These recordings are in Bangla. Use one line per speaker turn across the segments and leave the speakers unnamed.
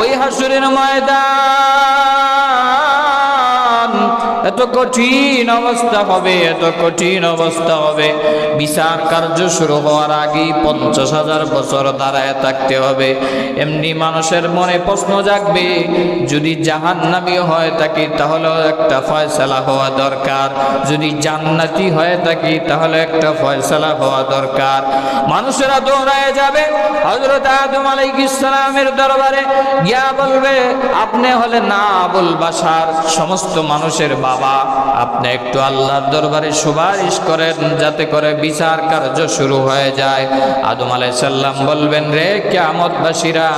ওই হাসরের ময়দান এত কঠিন অবস্থা হবে, এত কঠিন অবস্থা হবে। বিচার কার্য শুরু হওয়ার আগেই 50,000 বছর দাঁড়ায় থাকতে হবে। এমনি মানুষের মনে প্রশ্ন জাগবে, যদি জাহান্নামী হয়ে থাকি তাহলে একটা ফয়সালা হওয়া দরকার, যদি জান্নাতি হয়ে থাকি তাহলে একটা ফয়সালা হওয়া দরকার। মানুষেরা দৌড়ায় যাবে হযরত আদম আলাইহিস সালামের দরবারে, গিয়া বলবে, আপনি হলেন আবুল বাশার, সমস্ত মানুষের বাবা, আপনি একটু আল্লাহর দরবারে সুপারিশ করেন যাতে করে বিচার কার্য শুরু হয়ে যায়। আদম আলাইহিস সালাম বলবেন, রে কিয়ামতবাসীরা,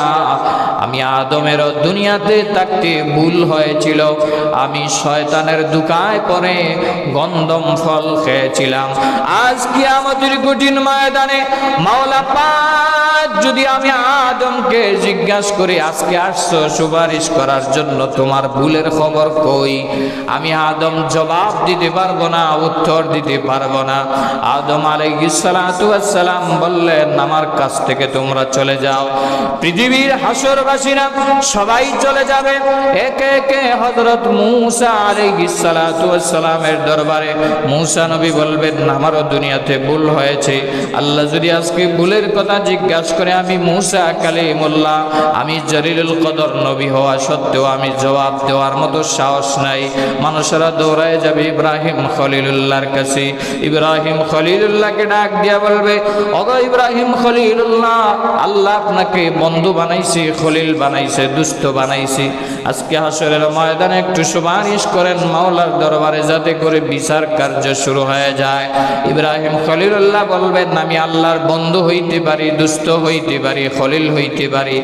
আমি আদমের দুনিয়াতে থাকতে ভুল হয়েছিল, আমি শয়তানের ধোঁকায় পড়ে গন্ধম ফল খেয়েছিলাম। আজ কিয়ামতের কঠিন ময়দানে মাওলা পাক যদি আমি আদমকে জিজ্ঞাসা করি, আজকে আসছো সুপারিশ করার জন্য, তোমার ভুলের খবর কই? আমি আদম জবাব দিতে পারবো না, উত্তর দিতে পারবো না। আদম আলাইহিস সালাতু ওয়াস সালাম বললেন, আমার কাছ থেকে তোমরা চলে যাও। পৃথিবীর হাসরবাসীরা সবাই চলে যাবে, একে একে হযরত মূসা আলাইহিস সালাতু ওয়াস সালামের দরবারে মূসা নবী বলবেন, আমারও দুনিয়াতে ভুল হয়েছে, আল্লাহ যদি আজকে ভুলের কথা জিজ্ঞাসা করে, আমি মূসা কালিমুল্লাহ, আমি জলিলুল কদর নবী হওয়া সত্ত্বেও আমি জবাব দেওয়ার মতো সাহস নাই। মানুষেরা দৌড়ায় যাবে ইব্রাহিম খলিলুল্লাহর কাছে। ইব্রাহিম খলিলুল্লাহকে ডাক দিয়া বলবে, ওগো ইব্রাহিম খলিলুল্লাহ, আল্লাহ আপনাকে বন্ধু বানাইছে, খলিল বানাইছে, দুস্থ বানাইছে, আজকে হাসরের ময়দানে একটু সুপারিশ করেন মাওলার দরবারে যাতে করে বিচার কার্য শুরু হয়ে যায়। ইব্রাহিম খলিলুল্লাহ বলবেন, আমি আল্লাহর বন্ধু হইতে পারি, দুস্থ হইতে পারি, খলিল হইতে পারি,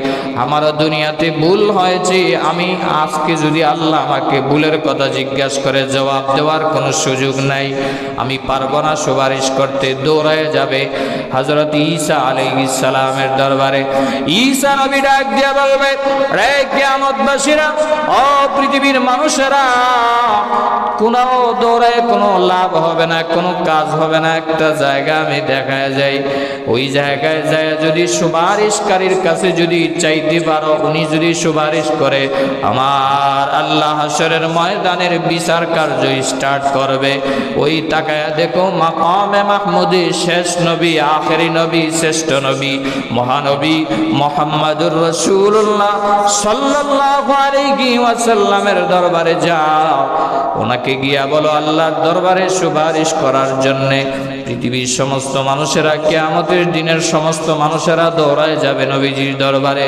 আমারও দুনিয়াতে ভুল হয়েছে, আমি আজকে যদি আল্লাহ আমাকে ভুলের কথা জিজ্ঞাসা করে জবাব দেওয়ার কোনো সুযোগ নাই, আমি পারবো না সুপারিশ করতে। দৌড়ায় যাবে হযরত ঈসা আলাইহিস সালামের দরবারে। ঈসা নবী ডাক দিয়ে বলবে, রে কিয়ামতবাসীরা, ও পৃথিবীর মানুষেরা, কোনো দৌড়ায় কোনো লাভ হবে না, কোনো কাজ হবে না। একটা জায়গা আমি দেখায় যাই, ওই জায়গায় যায় যদি সুপারিশকারীর কাছে যদি চাইতে পারো, উনি যদি সুপারিশ করে, আমার আল্লাহ হাসরের ময়দানের বিচার কার্য স্টার্ট করবে। ওই তাকায়া দেখো মাকামে মাহমুদে শেষ নবী, আখেরি নবী, শ্রেষ্ঠ নবী, মহানবী মুহাম্মদুর রাসূলুল্লাহ সাল্লাল্লাহু আলাইহি ওয়াসাল্লামের দরবারে যাও, ওনাকে গিয়া বলো আল্লাহর দরবারে সুপারিশ করার জন্য। পৃথিবীর সমস্ত মানুষেরা, কিয়ামতের দিনের সমস্ত মানুষেরা দৌড়ায় যাবে নবীজির দরবারে।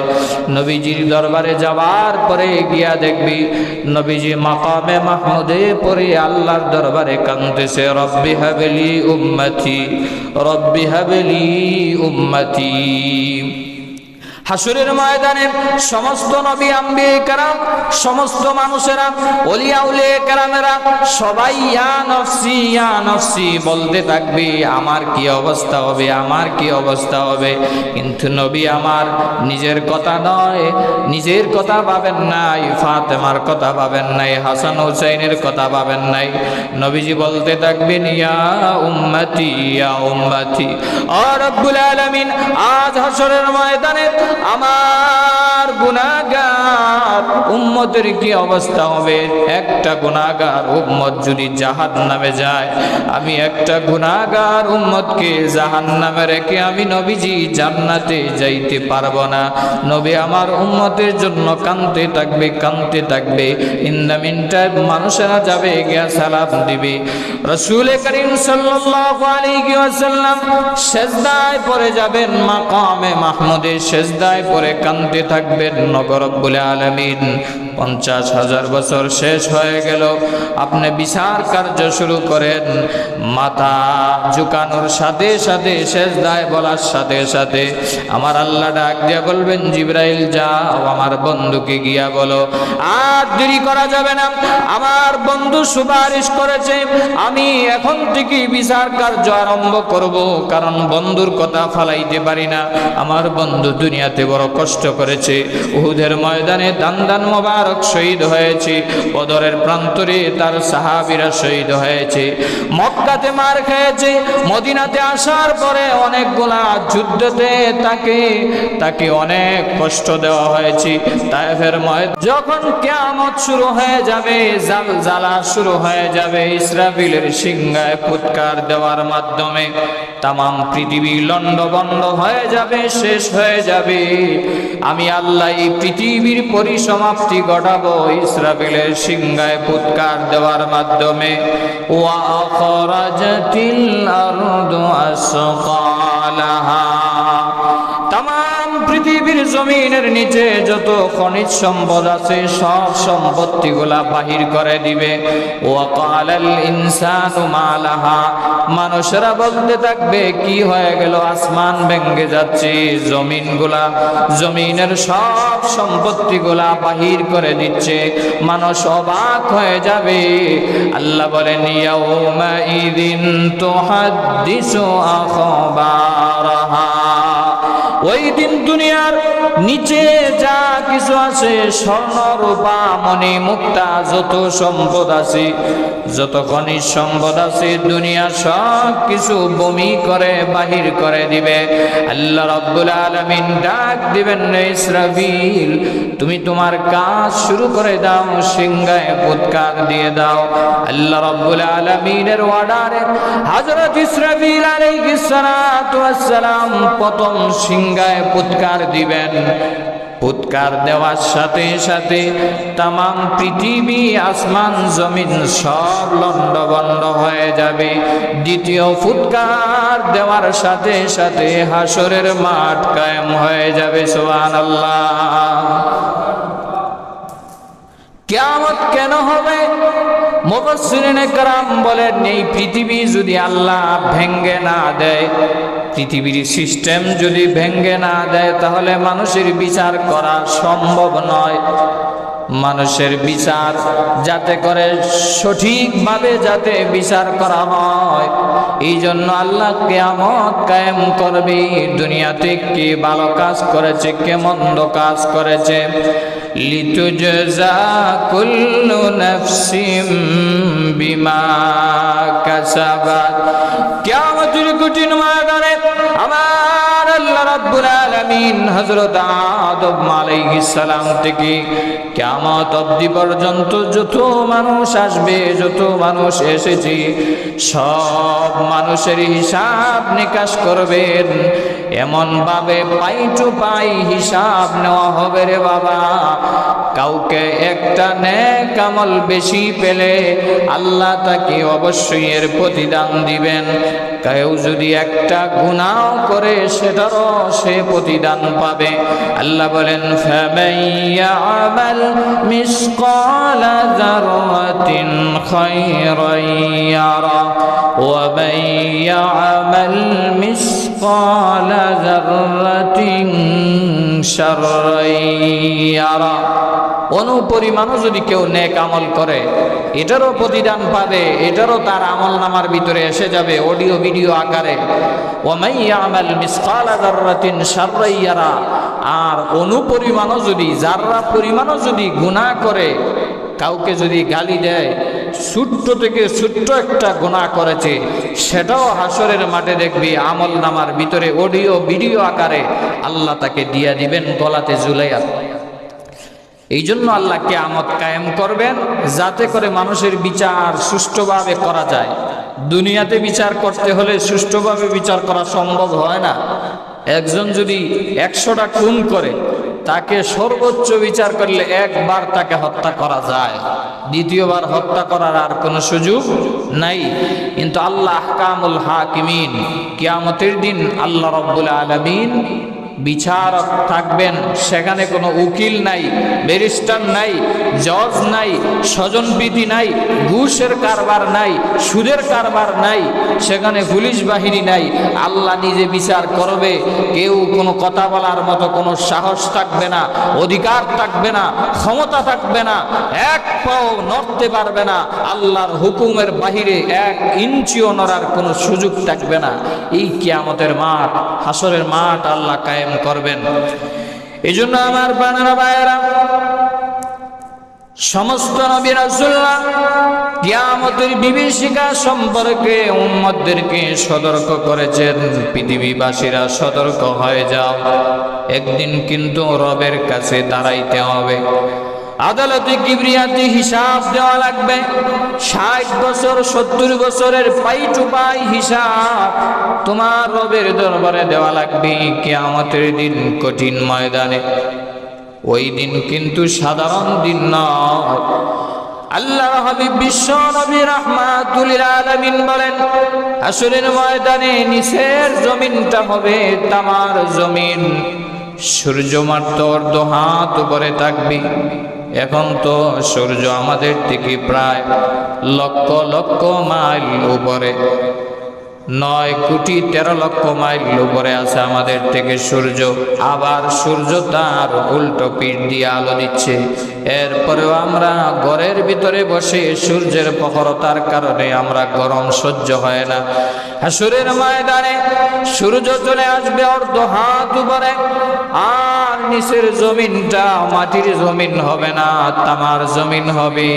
নবীজির দরবারে যাওয়ার পরে গিয়া দেখবি নবীজি মাকামে মাহমুদে পড়ে আল্লাহর দরবারে কাঁদতেছে, রব্বি হাবলি উম্মতি, রব্বি হাবলি উম্মতি। হাসরের ময়দানে সমস্ত নবী আম্বিয়া কেরাম, সমস্ত মানুষেরা, ওলিয়া উলিয়া কেরামেরা সবাই ইয়া নফসি ইয়া নফসি বলতে থাকবে, আমার কি অবস্থা হবে, আমার কি অবস্থা হবে। কিন্তু নবী আমার নিজের কথা নয়, নিজের কথা ভাবেন নাই, ফাতেমার কথা ভাবেন নাই, হাসান হুসাইনের কথা ভাবেন নাই। নবীজি বলতে থাকবেন, ইয়া উম্মতি ইয়া উম্মতি। ও রব্বুল আলামিন, আজ হাসরের ময়দানে আমার গুনাহগার উম্মতের কি অবস্থা হবে? একটা গুনাহগার উম্মত যদি জাহান্নামে যায়, আমি একটা গুনাহগার উম্মতকে জাহান্নামে রেখে আমি নবীজি জান্নাতে যাইতে পারবো না। নবী আমার উম্মতের জন্য কাঁদতে থাকবে, কাঁদতে থাকবে। ইন দ্য মিন টাইম মানুষেরা যাবে গিয়া সালাম দিবে। রাসূল করিম সাল্লাল্লাহু আলাইহি ওয়াসাল্লাম সিজদায় পড়ে যাবেন, মাকামে মাহমুদে সিজদায় পড়ে কাঁদতে থাকবেন। নগর রব্বুল আলামিন 50,000 বছর শেষ হয়ে গেল, আপনি বিচার কার্য শুরু করেন। মাথা ঝুঁকানোর সাথে সাথে, সিজদায় বলার সাথে সাথে আমার আল্লাহ ডাক দিয়ে বলবেন, জিবরাইল যাও আমার বন্ধুকে গিয়া বলো, আর দেরি করা যাবে না, আমার বন্ধু সুপারিশ করেছে, আমি এখন থেকে বিচার কার্য আরম্ভ করব, কারণ বন্ধুর কথা ফালাইতে পারি না। আমার বন্ধু দুনিয়াতে বড় কষ্ট করেছে, উহুদের ময়দানে দান দান মোবারক শহীদ হয়েছে, বদরের প্রান্তরে তার সাহাবীরা শহীদ হয়েছে, মক্কাতে মার খেয়েছে, মদিনাতে আসার পরে অনেকগুলা যুদ্ধতে তাকে অনেক কষ্ট দেওয়া হয়েছে। তায়েফের ময়দানে যখন কিয়ামত শুরু হয়ে যাবে, জালজালা শুরু হয়ে যাবে, ইসরাফিলের সিংহায় ফুৎকার দেওয়ার মাধ্যমে তামাম পৃথিবী লণ্ডভণ্ড হয়ে যাবে, শেষ হয়ে যাবে। আমি আল্লাহ এই পৃথিবীর পরিসমাপ্তি ঘটাবো ইসরাফিলের সিংহায় ফুৎকার দেওয়ার মাধ্যমে। ওয়া আখরাজাতিল আরদু আসকালাহা, তামাম পৃথিবীর জমিনের নিচে যত খনিজ সম্পদ আছে সব সম্পত্তিগুলা বাহির করে দিবে। ওয়া ক্বালাল ইনসানু মা লাহা, মানুষেরা বলতে থাকবে কি হয়ে গেল, আসমান ভেঙে যাচ্ছে, জমিনের সব সম্পত্তিগুলা বাহির করে দিচ্ছে, মানুষ অবাক হয়ে যাবে। আল্লাহ বলেন ইয়াউমা ইযিন তুহাদ্দিসু আখবারাহা, ওই দিন দুনিয়ার নিচে যা কিছু আছে, স্বর্ণ রূপা মণি মুক্তা যত সম্পদ আছে, যত খনিজ সম্পদ আছে, দুনিয়া সব কিছু বমি করে বাহির করে দিবে। আল্লাহ রাব্বুল আলামিন ডাক দিবেন, ইসরাফিল তুমি তোমার কাজ শুরু করে দাও, সিংহায় ফুৎকার দিয়ে দাও। আল্লাহ রাব্বুল আলামিনের অর্ডারে হযরত ইসরাফিল আলাইহিস সালাতু ওয়াস সালাম প্রথম সিংহায় ফুৎকার দিবেন। ফুৎকার দেওয়ার সাথে সাথে তামাম পৃথিবী আসমান জমিন সব লণ্ডভণ্ড হয়ে যাবে। দ্বিতীয় ফুৎকার দেওয়ার সাথে সাথে হাসরের মাঠ কায়েম হয়ে যাবে। সুবহানাল্লাহ। কিয়ামত কেন হবে? মুফাসসিরিনে কেরাম বলেন, এই পৃথিবী যদি আল্লাহ ভেঙ্গে না দেয়, পৃথিবীর সিস্টেম যদি ভেঙ্গে না দেয়, তাহলে মানুষের বিচার করা সম্ভব নয়। মানুষের বিচার যাতে করে সঠিকভাবে যাতে বিচার করা হয়, এই জন্য আল্লাহ কিয়ামত কায়েম করবে। দুনিয়াতে কে ভালো কাজ করেছে, কে মন্দ কাজ করেছে, লিতুজজা কুল্লু নাফসিম বিমা কাসাবাত। কিয়ামতের কঠিন ময়দানে আমার আল্লাহ রাব্বুল আলামিন হযরত আদম আলাইহিস সালাম থেকে কিয়ামত অবধি পর্যন্ত যত মানুষ আসবে, যত মানুষ এসেছে, সব মানুষের হিসাব নিকাশ করবেন। এমন ভাবে পাই টু পাই হিসাব নেওয়া হবে রে বাবা। কাউকে একটা নেক আমল বেশি পেলে আল্লাহ তাকে অবশ্যই এর প্রতিদান দিবেন। কেউ যদি একটা গুনাহ করে সেটারও সে প্রতিদান পাবে। আল্লাহ বলেন ফামান ইয়ামাল মিসকালা যাররাতিন খায়রান ইয়ারা ওয়া মান ইয়ামাল মিসকালা যাররাতিন শাররান ইয়ারা। অনুপরিমাণও যদি কেউ নেক আমল করে এটারও প্রতিদান পাবে, এটারও তার আমল নামার ভিতরে এসে যাবে অডিও ভিডিও আকারে। ওয়া মান ইয়ামাল মিসকালা যাররাতিন শাররান ইয়ারা। আর অনুপরিমাণও যদি, যাররা পরিমাণও যদি গুনাহ করে, কাউকে যদি গালি দেয়, ছোট্ট থেকে ছোট্ট একটা গুনাহ করেছে, সেটাও হাসরের মাঠে দেখবি আমল নামার ভিতরে অডিও ভিডিও আকারে আল্লাহ তাকে দিয়া দিবেন গলাতে ঝুলাইয়া। এই জন্য আল্লাহ কিয়ামত কায়েম করবেন যাতে করে মানুষের বিচার সুষ্ঠুভাবে করা যায়। দুনিয়াতে বিচার করতে হলে সুষ্ঠুভাবে বিচার করা সম্ভব হয় না। একজন যদি 100টা খুন করে, তাকে সর্বোচ্চ বিচার করলে একবার তাকে হত্যা করা যায়, দ্বিতীয়বার হত্যা করার আর কোনো সুযোগ নাই। কিন্তু আল্লাহ আহকামুল হাকিমিন, কিয়ামতের দিন আল্লাহ রাব্বুল আলামিন বিচারক থাকবেন। সেখানে কোনো উকিল নাই, ব্যারিস্টার নাই, জজ নাই, স্বজনপ্রীতি নাই, ঘুষের কারবার নাই, সুদের কারবার নাই, সেখানে পুলিশ বাহিনী নাই। আল্লাহ নিজে বিচার করবে। কেউ কোনো কথা বলার মতো কোনো সাহস থাকবে না, অধিকার থাকবে না, ক্ষমতা থাকবে না, এক পাও নড়তে পারবে না। আল্লাহর হুকুমের বাহিরে 1 ইঞ্চিও নড়ার কোনো সুযোগ থাকবে না। এই কিয়ামতের মাঠ, হাসরের মাঠ আল্লাহ কায়েম করবেন। এই জন্য আমার প্রাণেরা ভাইয়েরা, সমস্ত নবী রাসূলরা কিয়ামতের বিভীষিকা সম্পর্কে উম্মতদেরকে সতর্ক করেছেন, পৃথিবীবাসীরা সতর্ক হয়ে যাও, একদিন কিন্তু রবের কাছে দাঁড়াইতে হবে, আদালতে কিবরিয়াতে হিসাব দেওয়া লাগবে। 60 বছর 70 বছরের পাই টু পাই হিসাব তোমার রবের দরবারে দেওয়া লাগবে কিয়ামতের দিন কঠিন ময়দানে। ওই দিন কিন্তু সাধারণ দিন নয়। আল্লাহর হাবিব বিশ্ব নবী রাহমাতুল লিল আলামিন বলেন, হাসরের ময়দানে নিচের জমিনটা হবে তামার জমিন, সূর্য মাত্র অর্ধ হাত উপরে থাকবে। এখন তো সূর্য আমাদের থেকে প্রায় লক্ষ লক্ষ মাইল উপরে, 9,13,00,000 মাইল উপরে আছে আমাদের থেকে সূর্য। আবার সূর্য তার উল্টো পিঠ দিয়ে আলো দিচ্ছে। এরপরেও আমরা ঘরের ভিতরে বসে সূর্যের প্রখরতার কারণে আমরা গরম সহ্য হয় না। হাসরের ময়দানে সূর্য চলে আসবে অর্ধ হাত উপরে, আর নিচের জমিনটা মাটির জমিন হবে না, তামার জমিন হবে।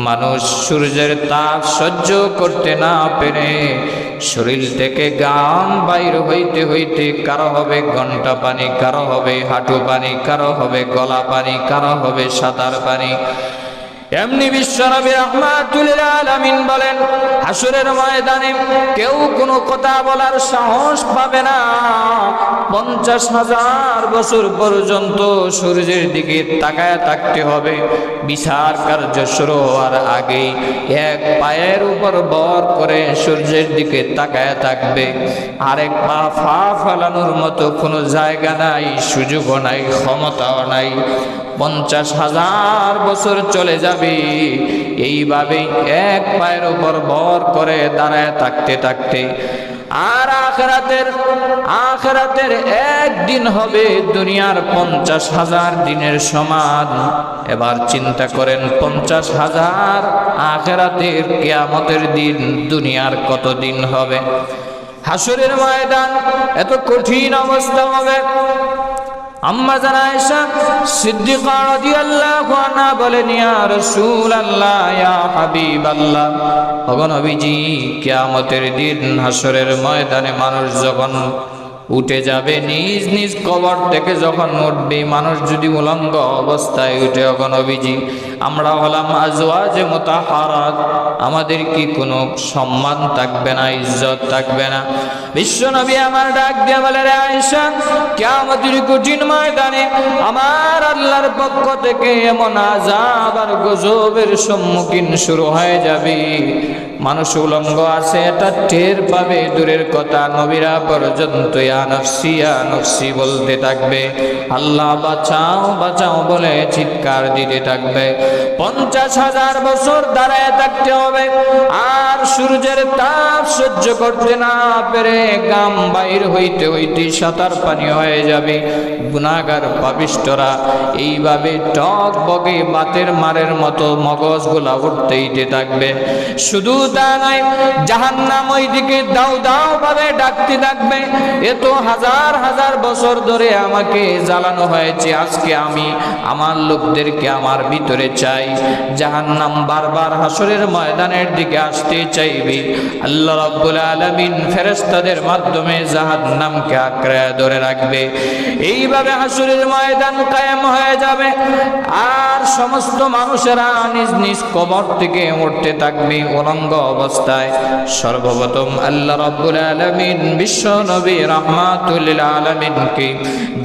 মানুষ সূর্যের তাপ সহ্য করতে না পেরে শরীর থেকে ঘাম বাইর হইতে হইতে কারো হবে ঘন্টা পানি, কারো হবে হাঁটু পানি, কারো হবে গলা পানি, কারো হবে সাঁতার পানি। এমনি বিশ্বনবী রাহমাতুল লিল আলামিন বলেন, হাসরের ময়দানে কেউ কোনো কথা বলার সাহস পাবে না। 50,000 বছর পর্যন্ত সূর্যের দিকে তাকায় থাকতে হবে। বিচার কার্য শুরু হওয়ার আগেই এক পায়ের উপর ভর করে সূর্যের দিকে তাকায় থাকবে। আরেক পা ফালানোর মতো কোনো জায়গা নাই, সুযোগও নাই, ক্ষমতাও নাই। 50,000 বছর চলে যাবে এইভাবে এক পায়ের উপর ভর করে দাঁড়ায় থাকতে থাকতে। আর আখিরাতের একদিন হবে দুনিয়ার 50,000 দিনের সমান। এবার চিন্তা করেন, 50,000 আখিরাতের কিয়ামতের দিন দুনিয়ার কত দিন হবে? হাসরের ময়দান এত কঠিন অবস্থা হবে। আম্মা জান আয়েশা সিদ্দিকা রাদিয়াল্লাহু আনহা বলেন, ইয়া রাসূলুল্লাহ, ইয়া হাবিবাল্লাহ, ওগো নবীজি, কিয়ামতের দিন হাসরের ময়দানে মানুষ যখন উঠে যাবে, নিজ নিজ কবর থেকে যখন উঠবে, মানুষ যদি উলঙ্গ অবস্থায় উঠে, ওগো নবীজি, আমরা হলাম আজওয়াজে মুতাহহারাত, আমাদের কি কোনো সম্মান থাকবে না, ইজ্জত থাকবে না? বিশ্বনবী আমার ডাক দিয়ে বলে, রে আয়েশা, কিয়ামতের কঠিন ময়দানে আমার আল্লাহর পক্ষ থেকে এমন আযাব আর গজবের সম্মুখীন শুরু হয়ে যাবে, মানুষ উলঙ্গ আছে এটা টের পাবে, দূরের কথা নবীরা পর্যন্ত ইয়া নফসি ইয়া নফসি বলতে থাকবে, আল্লাহ বাঁচাও বাঁচাও বলে চিৎকার দিতে থাকবে। 50,000 বছর দাঁড়ায় থাকতে হবে, আর সূর্যের তাপ সহ্য করতে না পেরে গাম বাইর হইতে হইতে সাঁতার পানি হয়ে যাবে। গুনাহগার পাপিষ্ঠরা এইভাবে টক বগে বাতের মারের মতো মগজগুলা উঠতেইতে থাকবে। শুধু তা নয়, জাহান্নাম ওই দিকে দাও দাও ভাবে ডাকতে থাকবে, এত হাজার হাজার বছর ধরে আমাকে জ্বালানো হয়েছে, আজকে আমি আমার লোকদেরকে আমার ভিতরে চাই। জাহান্নাম বারবার হাসরের ময়দানের দিকে আসতে চাইবে। আল্লাহ রাব্বুল আলামিন ফেরেশতাদের মাধ্যমে জাহান্নামকে আঁকড়ে ধরে রাখবে। এইভাবে হাসরের ময়দান কায়েম হয়ে যাবে, আর সমস্ত মানুষেরা নিজ নিজ কবর থেকে উঠতে থাকবে উলঙ্গ অবস্থায়। সর্বপ্রথম আল্লাহ রাব্বুল আলামিন বিশ্ব নবী রাহমাতুল লিল আলামিনকে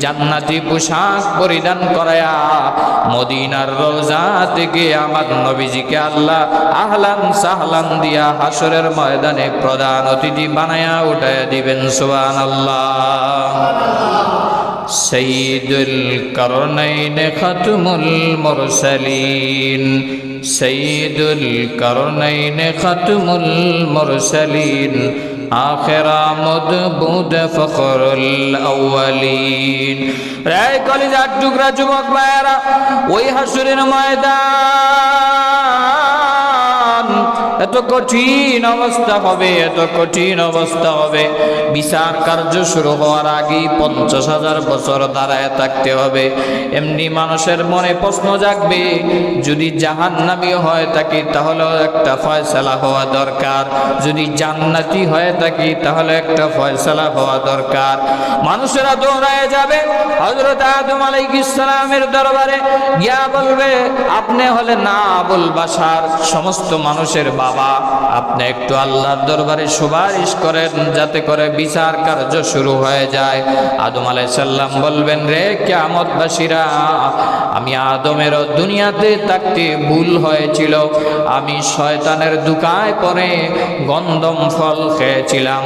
জান্নাতি পোশাক পরিধান করায়া মদিনার রওজা থেকে আমার নবীজিকে আল্লাহ আহলান সাহলান দিয়া হাসরের ময়দানে প্রধান অতিথি বানায়া উঠায়া দিবেন। সুবহানাল্লাহ। সাইয়্যিদুল কারনাইন খাতমুল মুরসালিন, সাইয়্যিদুল কারনাইন খাতমুল মুরসালিন, আখির আমদ ফখরুল আউয়ালিন। রে কলিজার টুকরা যুবক ভাইয়েরা, ওই হাসরের ময়দান এত কঠিন অবস্থা হবে, এত কঠিন অবস্থা হবে, বিচার কার্য শুরু হওয়ার আগেই 50,000 বছর দাঁড়ায় থাকতে হবে। এমনি মানুষের মনে প্রশ্ন জাগবে, যদি জাহান্নামী হয় থাকি তাহলে একটা ফয়সালা হওয়া দরকার, যদি জান্নাতি হয়ে থাকি তাহলে একটা ফয়সালা হওয়া দরকার। মানুষেরা দৌড়ায় যাবে হযরত আদম আলাইহিস সালামের দরবারে, গিয়া বলবে, আপনি হলেন আবুল বাশার, সমস্ত মানুষের বাবা, আপনি একটু আল্লাহর দরবারে সুপারিশ করেন যাতে করে বিচার কার্য শুরু হয়ে যায়। আদম আলাইহিস সালাম বলবেন, রে কিয়ামতবাসীরা, আমি আদমের দুনিয়াতে থাকতে ভুল হয়েছিল, আমি শয়তানের দুকায় পড়ে গন্ধম ফল খেয়েছিলাম।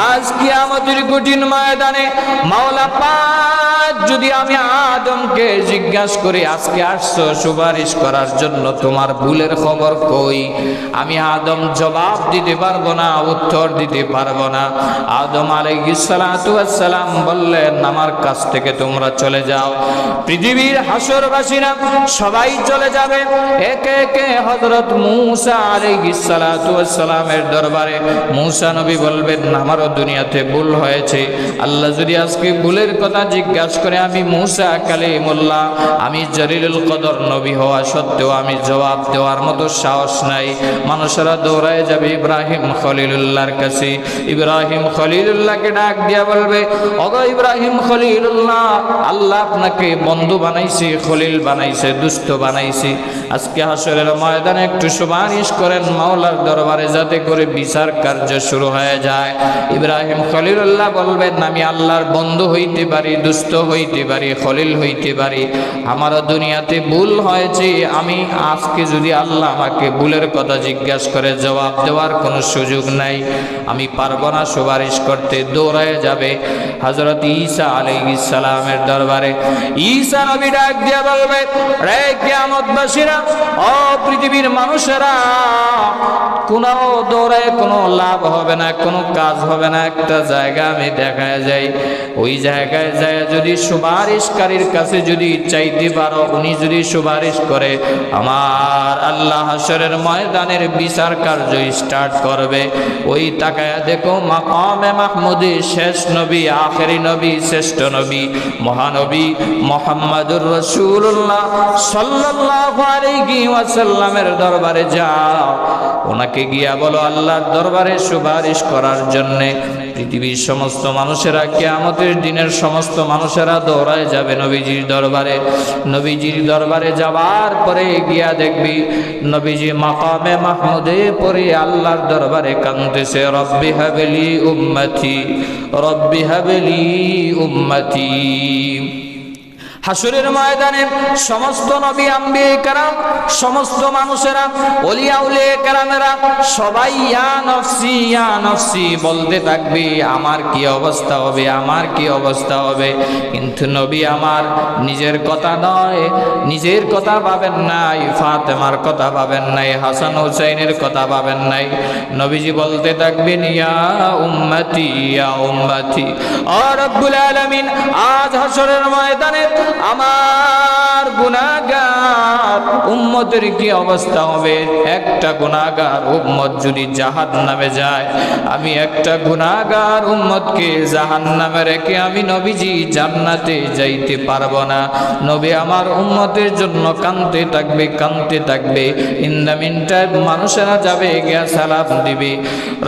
আজ কিয়ামতের কঠিন ময়দানে মাওলা পাক যদি আমি আদমকে জিজ্ঞাসা করি, আজকে আসছো সুপারিশ করার জন্য, তোমার ভুলের খবর কই? আমি আদম জবাব দিতে পারবো না, উত্তর দিতে পারবো না। আদম আলাইহিস সালাতু ওয়াস সালাম বললেন, আমার কাছ থেকে তোমরা চলে যাও। পৃথিবীর হাসরবাসীরা সবাই চলে যাবে, একে একে হযরত মূসা আলাইহিস সালাতু ওয়াস সালামের দরবারে মূসা নবী বলবেন, আমারও দুনিয়াতে ভুল হয়েছে, আল্লাহ যদি আজকে ভুলের কথা জিজ্ঞাসা করে, আমি মূসা কালিমুল্লাহ, আমি জলিলুল কদর নবী হওয়া সত্ত্বেও আমি জবাব দেওয়ার মতো সাহস নাই। মানুষেরা দৌড়ায় যাবে ইব্রাহিম খলিলুল্লাহর কাছে। ইব্রাহিম খলিলুল্লাহকে ডাক দিয়া বলবে, ওগো ইব্রাহিম খলিলুল্লাহ, আল্লাহ আপনাকে বন্ধু বানাইছে, খলিল বানাইছে, দুস্থ বানাইছে, আজকে হাসরের ময়দানে একটু সুপারিশ করেন মাওলার দরবারে যাতে করে বিচার কার্য শুরু হয়ে যায়। ইব্রাহিম খলিলুল্লাহ বলবেন, আমি আল্লাহর বন্ধু হইতে পারি, দুস্থ হইতে পারি, খলিল হইতে পারি, আমারও দুনিয়াতে ভুল হয়েছে, আমি আজকে যদি আল্লাহ আমাকে ভুলের কথা জিজ্ঞাসা করে জবাব দেওয়ার কোনো সুযোগ নাই, আমি পারবো না সুপারিশ করতে। দৌড়ায় যাবে হযরত ঈসা আলাইহিস সালামের দরবারে। ঈসা নবী ডাক দিয়া বলবে, রে কিয়ামতবাসীরা, ও পৃথিবীর মানুষেরা, কোনো দৌড়ায় কোনো লাভ হবে না, কোনো কাজ হবে না, একটা জায়গা আমি দেখায় যাই, ওই জায়গায় যায় যদি সুপারিশকারীর কাছে যদি চাইতে পারো, উনি যদি সুপারিশ করে, আমার আল্লাহ হাসরের ময়দানের বিচার কার্য স্টার্ট করবে। ওই তাকায়া দেখো মাকামে মাহমুদে শেষ নবী, আখেরি নবী, শ্রেষ্ঠ নবী, মহানবী মুহাম্মাদুর রাসূলুল্লাহ সাল্লাল্লাহু আলাইহি ওয়াসাল্লামের দরবারে যাও, ওনাকে গিয়া বলো আল্লাহর দরবারে সুপারিশ করার জন্যে। পৃথিবীর সমস্ত মানুষেরা, কিয়ামতের দিনের সমস্ত মানুষেরা দৌড়ায় যাবে নবীজির দরবারে। নবীজির দরবারে যাওয়ার পরে গিয়া দেখবি নবীজি মাকামে মাহমুদে পড়ে আল্লাহর দরবারে কাঁদতেছে, রব্বি হাবলি উম্মতি, রব্বি হাবলি উম্মতি। হাসরের ময়দানে সমস্ত নবী আম্বিয়া কেরাম, সমস্ত মানুষেরা, ওলিয়া উলিয়া কেরামেরা সবাই ইয়া নফসি ইয়া নফসি বলতে থাকবে, আমার কি অবস্থা হবে, আমার কি অবস্থা হবে। কিন্তু নবী আমার নিজের কথা নয়, নিজের কথা ভাবেন নাই, ফাতেমার কথা ভাবেন নাই, হাসান হুসাইনের কথা ভাবেন নাই। নবীজি বলতে থাকবেন, ইয়া উম্মতি ইয়া উম্মতি। ও রব্বুল আলামিন, আজ হাসরের ময়দানে আমার গুনাহগার উম্মতের কি অবস্থা হবে? একটা গুনাহগার উম্মত যদি জাহান্নামে যায়, আমি একটা গুনাহগার উম্মতকে জাহান্নামে রেখে আমি নবীজি জান্নাতে যাইতে পারবো না। নবী আমার উম্মতের জন্য কাঁদতে থাকবে, কাঁদতে থাকবে। ইন দ্য মিন টাইম মানুষেরা যাবে গিয়া সালাম দিবে।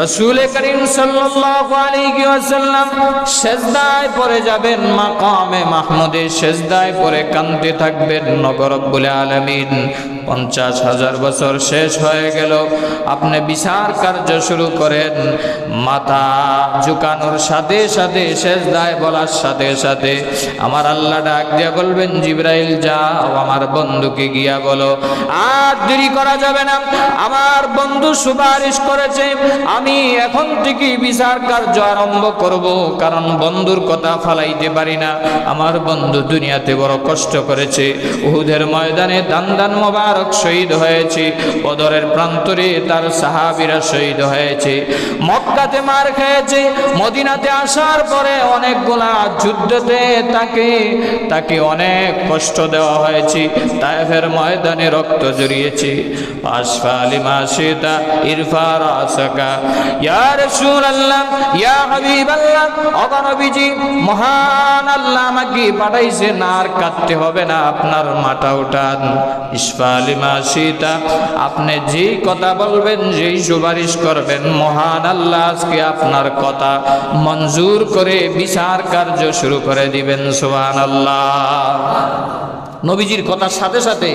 রাসূল করিম সাল্লাল্লাহু আলাইহি ওয়াসাল্লাম সিজদায় পড়ে যাবেন, মাকামে মাহমুদে সিজদায় পরে কাঁদতে থাকবেন। নগর রব্বুল আলামিন 50,000 বছর শেষ হয়ে গেল, আপনি বিচার কার্য শুরু করেন। মাথা ঝুঁকানোর সাথে সাথে, সিজদায় বলার সাথে সাথে আমার আল্লাহ ডাক দিয়া বলবেন, জিবরাইল যাও আমার বন্ধুকে গিয়া বলো, আর দেরি করা যাবে না, আমার বন্ধু সুপারিশ করেছে, আমি এখন থেকে বিচার কার্য আরম্ভ করব, কারণ বন্ধুর কথা ফালাইতে পারি না। আমার বন্ধু দুনিয়াতে বড় কষ্ট করেছে, উহুদের ময়দানে দান হামদান মোবারক শহীদ হয়েছে, বদরের প্রান্তরে তার সাহাবীরা শহীদ হয়েছে, মক্কাতে মার খেয়েছে, মদিনাতে আসার পরে অনেকগুলা যুদ্ধতে তাকে অনেক কষ্ট দেওয়া হয়েছে, তায়েফের ময়দানে রক্ত জড়িয়েছে। আশফা লিমা শিতা ইরফা রাসাকা ইয়া রাসূলুল্লাহ ইয়া হাবিবাল্লাহ, ও নবীজি মহান আল্লাহ আমাকে পাঠাইছেন, আর কাটতে হবে না, আপনার মাথা উঠান। ইশফা লিমা শিতা, আপনি যেই কথা বলবেন, যেই সুপারিশ করবেন, মহান আল্লাহ আজকে আপনার কথা মঞ্জুর করে বিচার কার্য শুরু করে দিবেন। সুবহানাল্লাহ। নবীজির কথার সাথে সাথে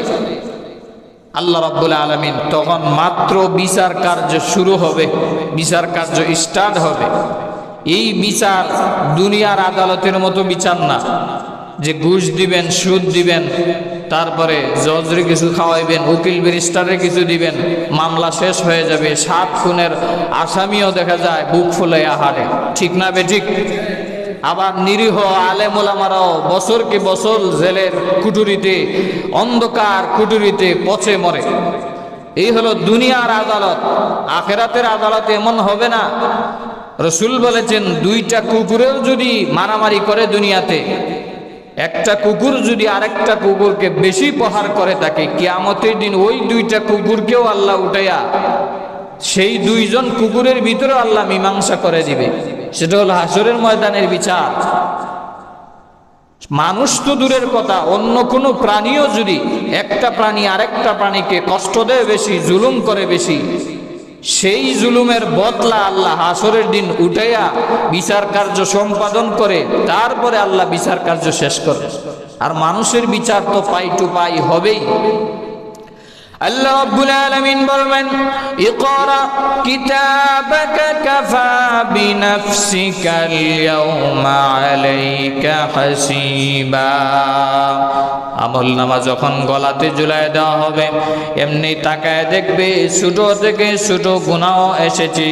আল্লাহ রাব্বুল আলামিন তখন মাত্র বিচার কার্য শুরু হবে, বিচার কার্য স্টার্ট হবে। এই বিচার দুনিয়ার আদালতের মতো বিচার না, যে ঘুষ দিবেন, সুদ দিবেন, তারপরে জজরে কিছু খাওয়াইবেন, উকিল ব্যারিস্টারে কিছু দিবেন, মামলা শেষ হয়ে যাবে। 7 খুনের আসামিও দেখা যায় বুক ফুলে আহারে, ঠিক না বেঠিক? আবার নিরীহ আলেম ওলামারাও বছরকে বছর জেলের কুটুরিতে, অন্ধকার কুটুরিতে পচে মরে। এই হলো দুনিয়ার আদালত। আখেরাতের আদালত এমন হবে না। রাসূল বলেছেন, 2টা কুকুরেও যদি মারামারি করে দুনিয়াতে, একটা কুকুর যদি আরেকটা কুকুরকে বেশি প্রহার করে থাকে, কিয়ামতের দিন ওই 2টা কুকুরকেও আল্লাহ উঠাইয়া সেই 2জন কুকুরের ভিতরে আল্লাহ মীমাংসা করে দিবে। সেটা হলো হাসরের ময়দানের বিচার। মানুষ তো দূরের কথা, অন্য কোনো প্রাণীও যদি একটা প্রাণী আরেকটা প্রাণীকে কষ্ট দেয় বেশি, জুলুম করে বেশি, সেই জুলুমের বদলা আল্লাহ হাসরের দিন উঠাইয়া বিচার কার্য সম্পাদন করে তারপরে আল্লাহ বিচার কার্য শেষ করে। আর মানুষের বিচার তো পাই টু পাই হবেই। আল্লাহ রাব্বুল আলামিন বলবেন, ইকরা কিতাবাকা কাফা বিনাফসিকাল ইয়াউমা আলাইকা হাসিবা। আমলনামা যখন গলাতে ঝুলায় দেওয়া হবে, এমনি তাকায় দেখবে ছোট থেকে ছোট গুনাহ এসেছে,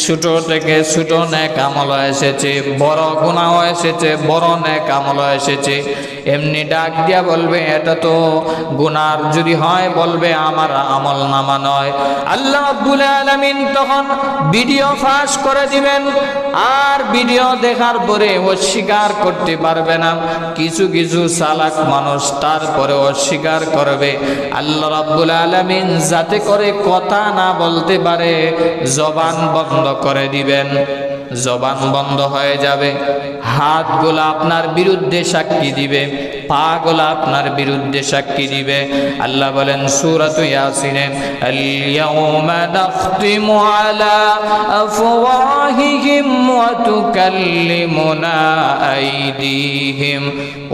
ছোট থেকে ছোট নেক আমল এসেছে, বড় গুনাহ এসেছে, বড় নেক আমল এসেছে। এমনি ডাক দিয়া বলবে, এটা তো গুনার যদি হয় বলবে আমার আমল নামা নয়। আল্লাহ রাব্বুল আলামিন তখন ভিডিও ফাঁস করে দিবেন, আর ভিডিও দেখার পরে অস্বীকার করতে পারবে না। কিছু কিছু চালাক মানুষ তারপরে অস্বীকার করবে। আল্লাহ রাব্বুল আলামিন যাতে করে কথা না বলতে পারে জবান বন্ধ করে দিবেন, জবান বন্ধ হয়ে যাবে। হাতগুলো আপনার বিরুদ্ধে সাক্ষী দিবে, পাগুলো আপনার বিরুদ্ধে সাক্ষী দিবে। আল্লাহ বলেন সূরাত ইয়াসিনে, আল ইয়াউমা নাখতিমু আলা আফওয়াহিহিম ওয়া তুকাল্লিমুনা আইদিহিম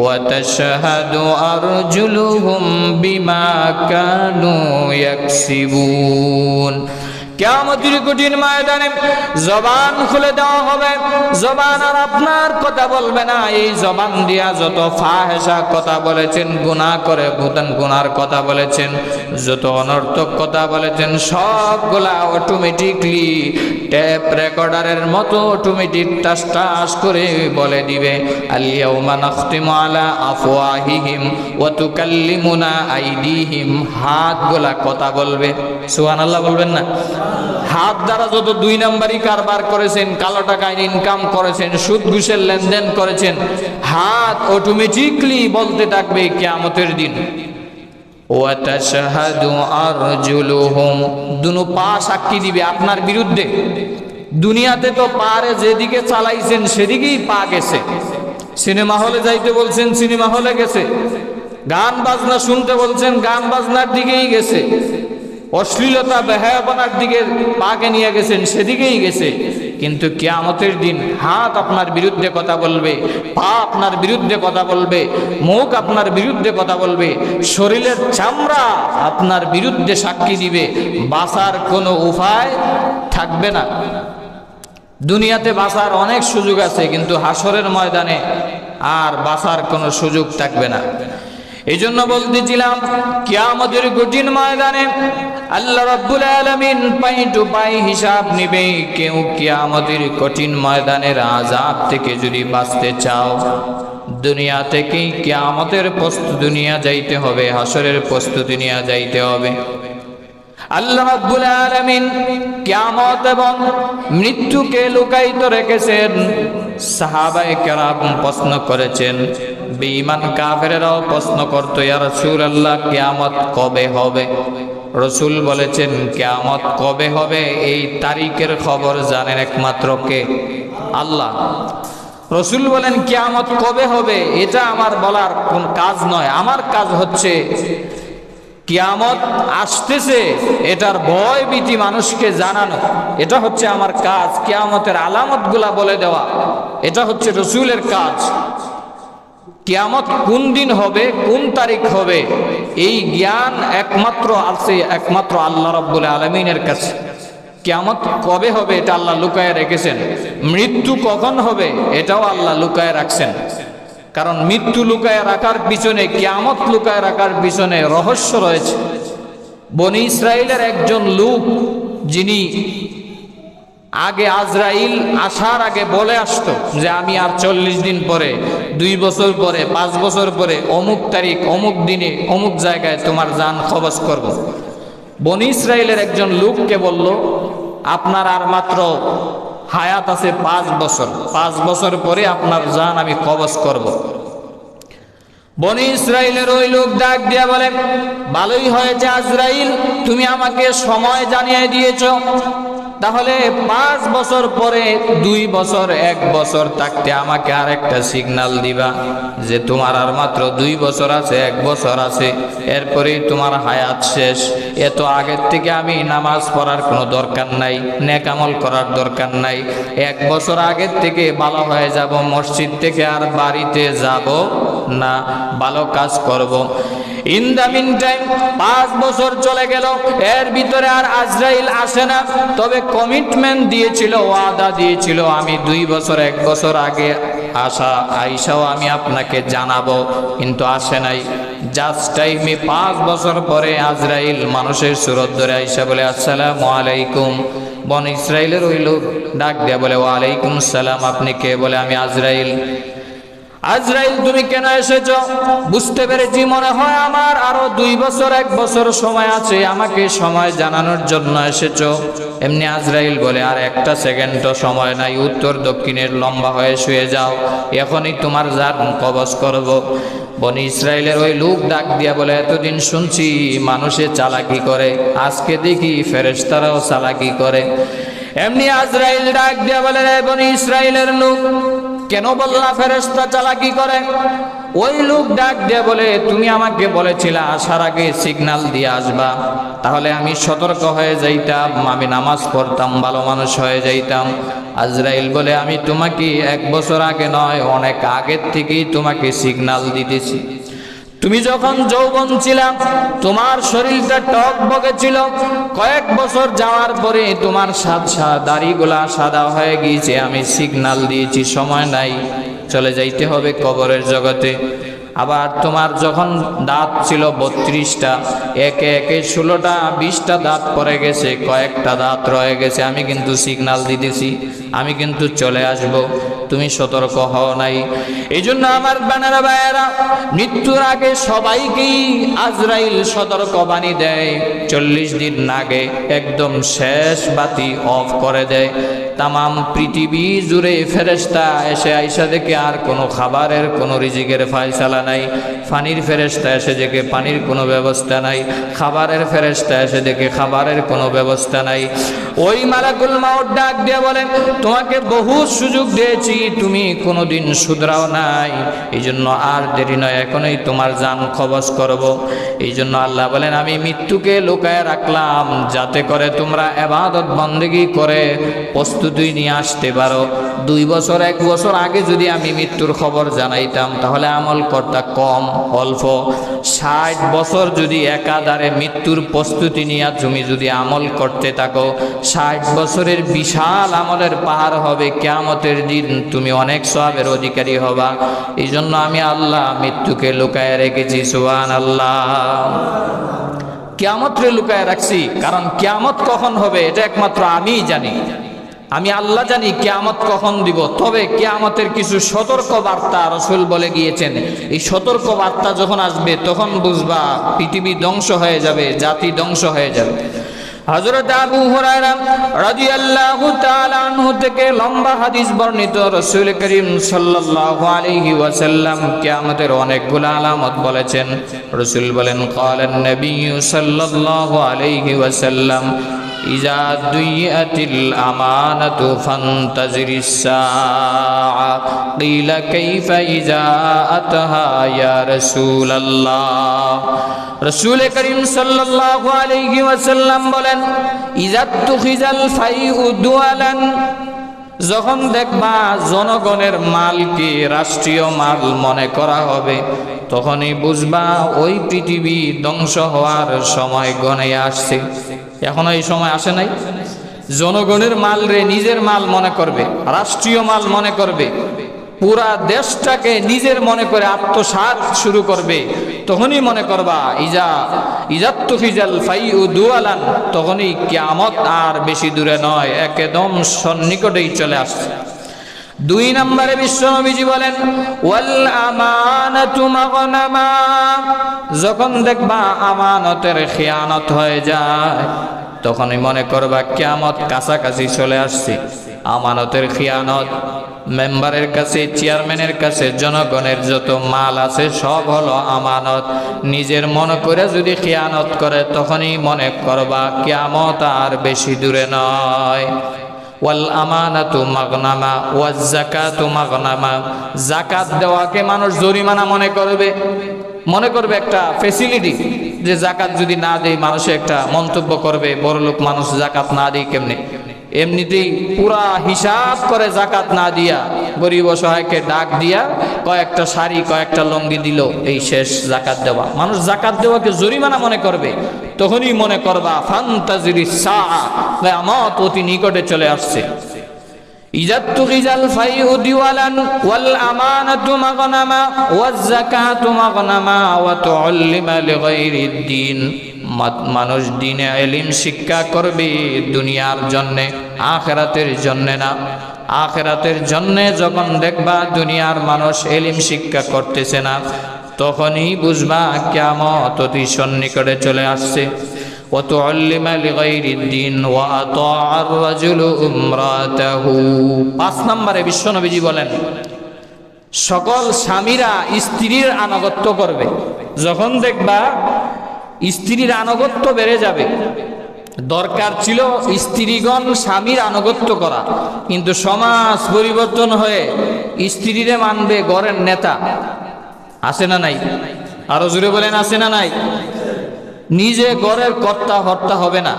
ওয়া তাশহাদু আরজুলুহুম বিমা কানু ইয়াকসিবুন। কিয়ামতের কঠিন ময়দানে জবান খুলে দেওয়া হবে, জবান আর আপনার কথা বলবে না। এই জবান দিয়া যত ফাহেসা কথা বলেছেন, গুনাহ করে গুনার কথা বলেছেন, যত অনর্থক কথা বলেছেন, সবগুলা অটোমেটিকলি টেপ রেকর্ডারের মতো অটোমেটিক টাস টাস করে বলে দিবে। আল ইয়াউমা নাখতিমু আলা আফওয়াহিহিম ওয়া তুকাল্লিমুনা আইদিহিম। হাতগুলা কথা বলবে। সুবহানাল্লাহ বলবেন না? হাত দ্বারা যত 2 নাম্বারি কারবার করেছেন, কালো টাকায় ইনকাম করেছেন, সুদ ঘুষের লেনদেন করেছেন, হাত অটোমেটিকলি বলতে থাকবে কিয়ামতের দিন। ওয়া তাশহাদু আরজুলুহুম, দুনো পা সাক্ষী দিবে আপনার বিরুদ্ধে। দুনিয়াতে তো পারে যেদিকে চালাইছেন সেদিকেই পা গেছে। সিনেমা হলে যাইতে বলছেন, সিনেমা হলে গেছে। গান বাজনা শুনতে বলছেন, গান বাজনার দিকেই গেছে। অশ্লীলতা বেহায়াপনার দিকে পাকে নিয়ে গেছেন, সেদিকেই গেছে। কিন্তু কিয়ামতের দিন হাত আপনার বিরুদ্ধে কথা বলবে, পা আপনার বিরুদ্ধে কথা বলবে, মুখ আপনার বিরুদ্ধে কথা বলবে, শরীরের চামড়া আপনার বিরুদ্ধে সাক্ষী দিবে। বাঁচার কোনো উপায় থাকবে না। দুনিয়াতে বাঁচার অনেক সুযোগ আছে, কিন্তু হাসরের ময়দানে আর বাঁচার কোনো সুযোগ থাকবে না। এই জন্য বলতেছিলাম, কিয়ামতের কঠিন ময়দানে আল্লাহ রাব্বুল আলামিন পাই টু পাই হিসাব নিবে। কেউ কিয়ামতের কঠিন ময়দানের আযাব থেকে যদি বাঁচতে চাও, দুনিয়া থেকেই কিয়ামতের প্রস্তুতি নিয়ে যাইতে হবে, হাসরের প্রস্তুতি নিয়ে যাইতে হবে। আল্লাহ রাব্বুল আলামিন কিয়ামত এবং মৃত্যুকে লুকায়িত রেখেছেন। সাহাবায়ে কেরাম প্রশ্ন করেছেন, বেঈমান কাফেররাও প্রশ্ন করত, ইয়া রাসূলুল্লাহ কিয়ামত কবে হবে? রাসূল বলেছেন, কিয়ামত কবে হবে এই তারিখের খবর জানেন একমাত্র কে? আল্লাহ। রাসূল বলেন, কিয়ামত কবে হবে এটা আমার বলার কোন কাজ নয়, আমার কাজ হচ্ছে কিয়ামত আসতেছে এটার ভয় ভীতি মানুষকে জানানো, এটা হচ্ছে আমার কাজ। কিয়ামতের আলামতগুলা বলে দেওয়া, এটা হচ্ছে রাসূলের কাজ। কিয়ামত কোন দিন হবে, কোন তারিখ হবে, এই জ্ঞান একমাত্র আছে একমাত্র আল্লাহ রাব্বুল আলামিনের কাছে। কিয়ামত কবে হবে এটা আল্লাহ লুকায়ে রেখেছেন। মৃত্যু কখন হবে এটাও আল্লাহ লুকায়ে রাখছেন। কারণ মৃত্যু লুকায়ে রাখার পিছনে, কিয়ামত লুকায়ে রাখার পিছনে রহস্য রয়েছে। বনি ইসরাইলের একজন লোক, যিনি আগে আজরাইল আসার আগে বলে আসতো যে আমি আর 40 দিন পরে, 2 বছর পরে, 5 বছর পরে, অমুক তারিখ অমুক দিনে অমুক জায়গায় তোমার জান কবজ করব। বনি ইসরাইলের একজন লোককে বলল, আপনার আর মাত্র হায়াত আছে 5 বছর, 5 বছর পরে আপনার জান আমি কবজ করব। বনি ইসরাইলের ওই লোক ডাক দিয়া বলে, ভালোই হয়েছে আজরাইল তুমি আমাকে সময় জানিয়ে দিয়েছ, তাহলে 5 বছর পরে, 2 বছর, 1 বছর থাকতে আমাকে আর একটা সিগন্যাল দিবা যে তোমার আর মাত্র 2 বছর আছে, 1 বছর আছে, এরপরেই তোমার হায়াত শেষ। এত আগের থেকে আমি নামাজ পড়ার কোনো দরকার নাই, নেক আমল করার দরকার নাই। 1 বছর আগের থেকে ভালো হয়ে যাব, মসজিদ থেকে আর বাড়িতে যাব না, ভালো কাজ করব। ইন দ্য মিন টাইম 5 বছর চলে গেল, এর ভিতরে আর আজরাইল আসে না। তবে কমিটমেন্ট দিয়েছিল, ওয়াদা দিয়েছিল, আমি 2 বছর 1 বছর আগে আইসাও আমি আপনাকে জানাবো, কিন্তু আসে নাই। জাস্ট টাইমে 5 বছর পরে আজরাইল মানুষের সুরত ধরে আইসা বলে, আসসালামু আলাইকুম। বনি ইসরাইলের ওই লোক ডাক দেয়া বলে, ওয়ালাইকুম সালাম, আপনি কে? বলে, আমি আজরাইল। আজরাইল তুমি কেন এসেছো? বুঝতে পেরেছি, মনে হয় আমার আরো 2 বছর 1 বছর সময় আছে, আমাকে সময় জানানোর জন্য এসেছো। এমনি আজরাইল বলে, আর একটা সেকেন্ডও সময় নাই, উত্তর দক্ষিণের লম্বা হয়ে শুয়ে যাও, এখনই তোমার জান কবজ করব। বনি ইসরাইলের ওই লোক ডাক দিয়া বলে, এতদিন শুনছি মানুষে চালাকি করে, আজকে দেখি ফেরেশতারাও চালাকি করে। এমনি আজরাইল ডাক দিয়া বলে, বনি ইসরাইলের লোক কেন বললা ফেরেশতা চালাকি করে? ওই লোক ডাক দিয়ে বলে, তুমি আমাকে বলেছিলে আসার আগে সিগন্যাল দিয়ে আসবা, তাহলে আমি সতর্ক হয়ে যাইতাম, আমি নামাজ পড়তাম, ভালো মানুষ হয়ে যাইতাম। আজরাইল বলে, আমি তোমাকে 1 বছর আগে নয়, অনেক আগের থেকেই তোমাকে সিগন্যাল দিতেছি। তুমি যখন যৌবন ছিলাম, তোমার শরীরটা টক বগে ছিল, কয়েক বছর যাওয়ার পরে তোমার দাড়িগুলা সাদা হয়ে গিয়েছে, আমি সিগন্যাল দিয়েছি, সময় নাই, চলে যাইতে হবে কবরের জগতে। আবার তোমার যখন দাঁত ছিল 32টা, একে একে 16টা 20টা দাঁত পড়ে গেছে, কয়েকটা দাঁত রয়ে গেছে, আমি কিন্তু সিগন্যাল দিতেছি, আমি কিন্তু চলে আসব, তুমি সতর্ক হও নাই। এই জন্য আমার বানারা ভাইয়েরা, মৃত্যুর আগে সবাইকেই আজরাইল সতর্ক বাণী দেয়। 40 দিন আগে একদম শেষ বাতি অফ করে দেয়। তামাম পৃথিবী জুড়ে ফেরেশতা এসে আইসা দেখে আর কোনো খাবারের, কোনো রিজিকের ফায়সালা নাই। পানির ফেরেশতা এসে দেখে পানির কোনো ব্যবস্থা নাই, খাবারের ফেরেশতা এসে দেখে খাবারের কোনো ব্যবস্থা নাই। ওই মালাকুল মাউত ডাক দিয়ে বলেন, তোমাকে বহু সুযোগ দিয়েছি, তুমি কোনোদিন শুধরাও নাই, এই জন্য আর দেরি নয়, এখনই তোমার জান কবজ করব। এই জন্য আল্লাহ বলেন, আমি মৃত্যুকে লুকায় রাখলাম যাতে করে তোমরা ইবাদত বন্দেগী করে প্রস্তুতি নিয়ে আসতে পারো। 2 বছর 1 বছর আগে যদি আমি মৃত্যুর খবর জানাইতাম, তাহলে আমল করতা কম অল্প। 60 বছর যদি একাধারে মৃত্যুর প্রস্তুতি নিয়ে তুমি যদি আমল করতে থাকো, 60 বছরের বিশাল আমলের পাহাড় হবে, কিয়ামতের দিন তুমি অনেক সওয়াবের অধিকারী হবা। এই জন্য আমি আল্লাহ মৃত্যুকে লুকায় রেখেছি। সুবহানাল্লাহ। কিয়ামতরে লুকায় রাখছি, কারণ কিয়ামত কখন হবে এটা একমাত্র আমিই জানি। আমি আল্লাহ জানি কিয়ামত কখন দিব, তবে কিয়ামতের কিছু সতর্ক বার্তা রাসূল বলে গিয়েছেন। এই সতর্ক বার্তা যখন আসবে তখন বুঝবা পৃথিবী ধ্বংস হয়ে যাবে, জাতি ধ্বংস হয়ে যাবে। হযরত আবু হুরায়রা রাদিয়াল্লাহু তাআলা আনহু থেকে লম্বা হাদিস বর্ণিত, রাসূল করিম সাল্লাল্লাহু আলাইহি ওয়াসাল্লাম কিয়ামতের অনেকগুলো আলামত বলেছেন। রাসূল বলেন, ক্বালান নবী সাল্লাল্লাহু আলাইহি ওয়াসাল্লাম, ইজা দুইয়াতিল আমানাতু ফান্তাজিরিস সাআ। কিলা কাইফা ইজা আতাহা ইয়া রাসূলুল্লাহ। রাসূল করিম সাল্লাল্লাহু আলাইহি ওয়াসাল্লাম বলেন, ইজা তুখিজাল ফাইউ দুয়ালান, যখন দেখবা জনগণের মালকে রাষ্ট্রীয় মাল মনে করা হবে, তখনই বুঝবা ওই পৃথিবী ধ্বংস হওয়ার সময় গনে আসছে। এখনো এই সময় আসে নাই? জনগণের মাল রে নিজের মাল মনে করবে, রাষ্ট্রীয় মাল মনে করবে, পুরা দেশটাকে নিজের মনে করে আত্মসাৎ শুরু করবে, তখনই মনে করবা ইজাতুখিজাল ফাইউ দুয়ালান, তখনই কিয়ামত আর বেশি দূরে নয়, একদম সন্নিকটেই চলে আসছে। 2 নম্বরে বিশ্বনবীজি বলেন, ওয়াল আমানাতু মাগনামা, যখন দেখবা আমানতের খিয়ানত হয়ে যায়, তখনই মনে করবা কিয়ামত কাছাকাছি চলে আসছে। আমানতের খিয়ানত, মেম্বারের কাছে, চেয়ারম্যানের কাছে জনগণের যত মাল আছে সব হলো আমানত। নিজের মনে করে যদি খিয়ানত করে, তখনই মনে করবা কিয়ামত আর বেশি দূরে নয়। ওয়াল আমানাতু মাগনামা ওয়াজ যাকাতু মাগনামা, যাকাত দেওয়াকে মানুষ জরিমানা মনে করবে একটা ফ্যাসিলিটি, যে যাকাত যদি না দেয় মানুষে একটা মন্তব্য করবে, বড়লোক মানুষ যাকাত না দেয় কেমনে। এমনিতেই পুরা হিসাব করে যাকাত না দিয়া গরিব অসহায়কে ডাক দিয়া কয়েকটা শাড়ি কয়েকটা লঙ্গি দিল, এই শেষ যাকাত দেওয়া। মানুষ যাকাত দেওয়াকে জরিমানা মনে করবে, তখনই মনে করবা ফান্তাজিরিস সাআ, কিয়ামত অতি নিকটে চলে আসছে। ইজাতুখিজাল ফাইউ দিওয়ালান ওয়াল আমানাতু মাগনামা ওয়াজ যাকাতু মাগনামা ওয়া তুআল্লিমা লিগাইরিদ দ্বীন, মানুষ দ্বীনে ইলম শিক্ষা করবে দুনিয়ার জন্য, আখিরাতের জন্য না। আখিরাতের জন্য যখন দেখবা দুনিয়ার মানুষ ইলম শিক্ষা করতেছে না, তখনই বুঝবা কিয়ামত অতি সন্নিকটে চলে আসছে। ওয়া তুআল্লিমা লিগাইরিদ দ্বীন ওয়া আতাআর রাজুলু ইমরাতাহু। 5 নম্বরে বিশ্বনবীজি বলেন, সকল স্বামীরা স্ত্রীর আনুগত্য করবে। যখন দেখবা স্ত্রীর আনুগত্য বেড়ে যাবে, দরকার ছিল স্ত্রীগণ স্বামীর আনুগত্য করা, কিন্তু সমাজ পরিবর্তন হয়ে স্ত্রীরে মানবে ঘরের নেতা। আছে না নাই? আরো জোরে বলেন, আছে না নাই? নিজে ঘরের কর্তা হর্তা হবে না,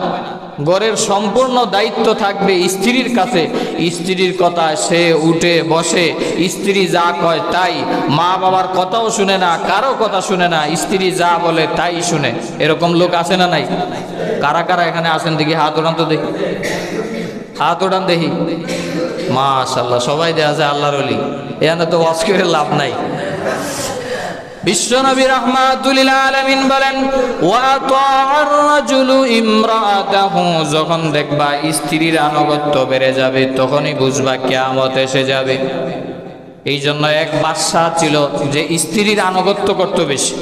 ঘরের সম্পূর্ণ দায়িত্ব থাকবে স্ত্রীর কাছে। স্ত্রীর কথা সে উঠে বসে, স্ত্রী যা কয় তাই, মা বাবার কথাও শুনে না, কারো কথা শুনে না, স্ত্রী যা বলে তাই শুনে। এরকম লোক আছে না নাই? কারা কারা এখানে আছেন দেখি হাত ওঠান তো দেখি, হাত ওঠান দেখি। মাশাআল্লাহ, সবাই দেখা যায় আল্লাহর ওলি। এখানে তো ওয়াজ করে লাভ নাই। বিশ্বনবী রাহমাতুল লিল আলামিন বলেন, ওয়া আতাআর রাজুলু ইমরাতাহু, যখন দেখবা স্ত্রীর আনুগত্য বেড়ে যাবে, তখনই বুঝবা কিয়ামত এসে যাবে। এই জন্য এক বাদশা ছিল যে স্ত্রীর আনুগত্য করত বেশি।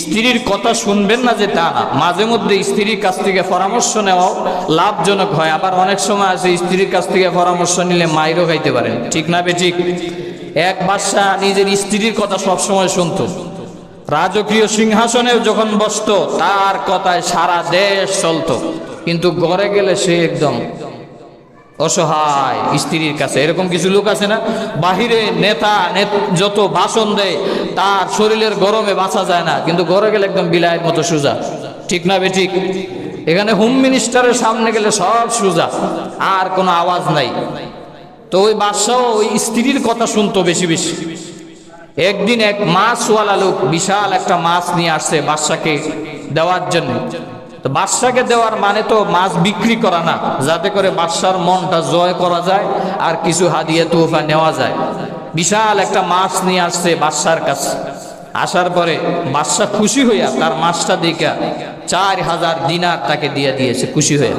স্ত্রীর কথা শুনবেন না যে তা না, মাঝে মধ্যে স্ত্রীর কাছ থেকে পরামর্শ নেওয়াও লাভজনক হয়। আবার অনেক সময় আছে স্ত্রীর কাছ থেকে পরামর্শ নিলে মাইরও খাইতে পারেন, ঠিক না বেঠিক? এক বাদশা নিজের স্ত্রীর কথা সব সময় শুনতো। রাজকীয় সিংহাসনে যখন বসতো, তার কথায় সারা দেশ চলতো, কিন্তু ঘরে গেলে সে একদম অসহায় স্ত্রীর কাছে। এরকম কিছু লোক আছে না, বাহিরে নেতা যত ভাষণ দেয়, তার শরীরের গরমে বাঁচা যায় না, কিন্তু ঘরে গেলে একদম বিলাইয়ের মতো সোজা, ঠিক না বেঠিক? এখানে হোম মিনিস্টারের সামনে গেলে সব সোজা, আর কোনো আওয়াজ নাই। তো ওই বাদশাহ ওই স্ত্রীর কথা শুনতো বেশি বেশি। একদিন এক মাছওয়ালা লোক বিশাল একটা মাছ নিয়ে আসছে বাদশাকে দেওয়ার জন্য। তো বাদশাকে দেওয়ার মানে তো মাছ বিক্রি করা না, যাতে করে বাদশার মনটা জয় করা যায় আর কিছু হাদিয়া তোহফা নেওয়া যায়। বিশাল একটা মাছ নিয়ে আসছে বাদশার কাছে। আসার পরে বাদশা খুশি হইয়া তার মাছটা দেখা 4000 দিনার তাকে দিয়ে দিয়েছে, খুশি হয়ে।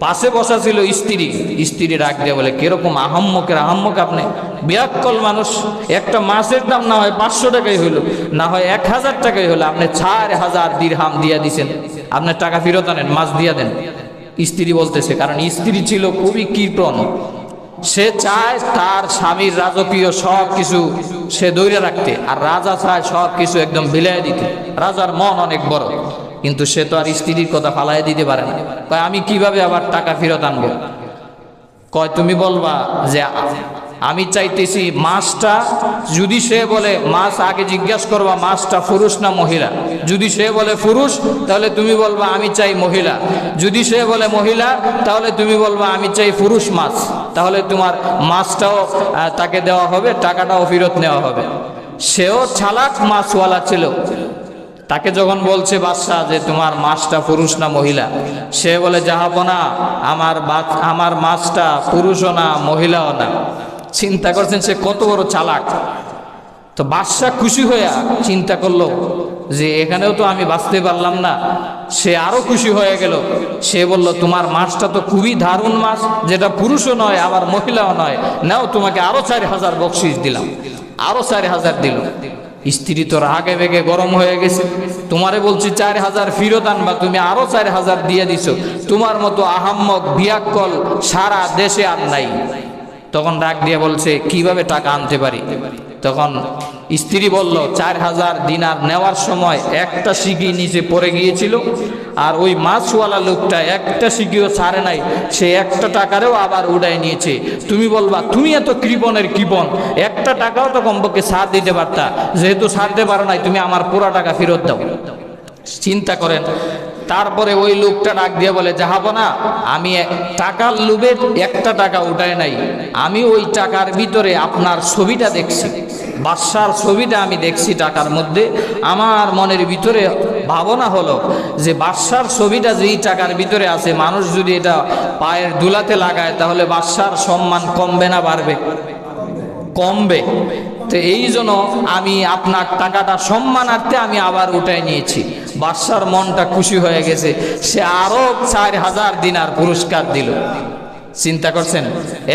পাশে বসা ছিল স্ত্রী, স্ত্রী রাগ দিয়ে বলে কিরকম আহাম্মক আপনি, বিয়াক্কল মানুষ, একটা মাছের দাম না হয় 500 টাকাই হইল, না হয় 1000 টাকাই হলো, আপনি 4000 দিরহাম দিয়া দিছেন, আপনার টাকা ফেরত আনেন, মাছ দিয়া দেন। স্ত্রী বলতেছে, কারণ স্ত্রী ছিল খুবই কৃপণ, সে চায় তার স্বামীর রাজকীয় সব কিছু সে ধরে রাখতে, আর রাজা চায় সব কিছু একদম বিলাই দিতে। রাজার মন অনেক বড়, কিন্তু সে তো আর স্ত্রীর কথা ফালাই দিতে পারে না। কয় আমি কিভাবে আবার টাকা ফেরত আনবো? কয় তুমি বলবা যে আমি চাইতেছি মাছটা, যদি সে বলে মাছ, আগে জিজ্ঞাসা করবা মাছটা পুরুষ না মহিলা, যদি সে বলে পুরুষ তাহলে তুমি বলবা আমি চাই মহিলা, যদি সে বলে মহিলা তাহলে তুমি বলবা আমি চাই পুরুষ মাছ, তাহলে তোমার মাছটাও তাকে দেওয়া হবে, টাকাটাও ফেরত নেওয়া হবে। সেও চালাক মাছওয়ালা ছিল, তাকে যখন বলছে বাদশা যে তোমার মাছটা পুরুষ না মহিলা, সে বলে জাহাপনা আমার মাছটা পুরুষও না মহিলাও না। চিন্তা করছেন সে কত বড় চালাক। তো বাদশা খুশি হইয়া চিন্তা করলো যে এখানেও তো আমি বাঁচতে পারলাম না। সে আরো খুশি হয়ে গেল, সে বলল তোমার মাছটা তো খুবই দারুণ মাছ, যেটা পুরুষও নয় আবার মহিলাও নয়, নাও তোমাকে আরো 4000 বকশিস দিলাম, আরো 4000 দিল। স্ত্রী তো রাগে বেগে গরম হয়ে গেছে, তোমারে বলছি 4000 ফেরত আনবা, তুমি আরো 4000 দিয়ে দিছো, তোমার মতো আহাম্মক বিয়াক্কল সারা দেশে আর নাই। তখন ডাক দিয়ে বলছে কিভাবে টাকা আনতে পারি? তখন স্ত্রী বলল 4000 দিনার নেওয়ার সময় একটা সিকি নিচে পড়ে গিয়েছিল, আর ওই মাছওয়ালা লোকটা একটা সিকিও ছাড়ে নাই, সে একটা টাকারেও আবার উড়াই নিয়েছে। তুমি বলবা তুমি এত কৃপণের কৃপণ, একটা টাকাও তো কমপক্ষে ছাড় দিতে পারতা, যেহেতু ছাড়তে পারো নাই তুমি আমার পুরো টাকা ফেরত দাও। চিন্তা করেন। তারপরে ওই লোকটা ডাক দিয়ে বলে জাহাপনা, আমি টাকার লোভে একটা টাকা উঠায় নাই, আমি ওই টাকার ভিতরে আপনার ছবিটা দেখছি, বাদশার ছবিটা আমি দেখছি টাকার মধ্যে। আমার মনের ভিতরে ভাবনা হলো যে বাদশার ছবিটা যেই টাকার ভিতরে আছে, মানুষ যদি এটা পায়ের দুলাতে লাগায় তাহলে বাদশার সম্মান কমবে না বাড়বে? কমবে। তো এই জন্য আমি আপনার টাকাটা সম্মানার্থে আমি আবার উঠাই নিয়েছি। বাদশার মনটা খুশি হয়ে গেছে, সে আরো 4000 দিনার পুরস্কার দিল। চিন্তা করছেন।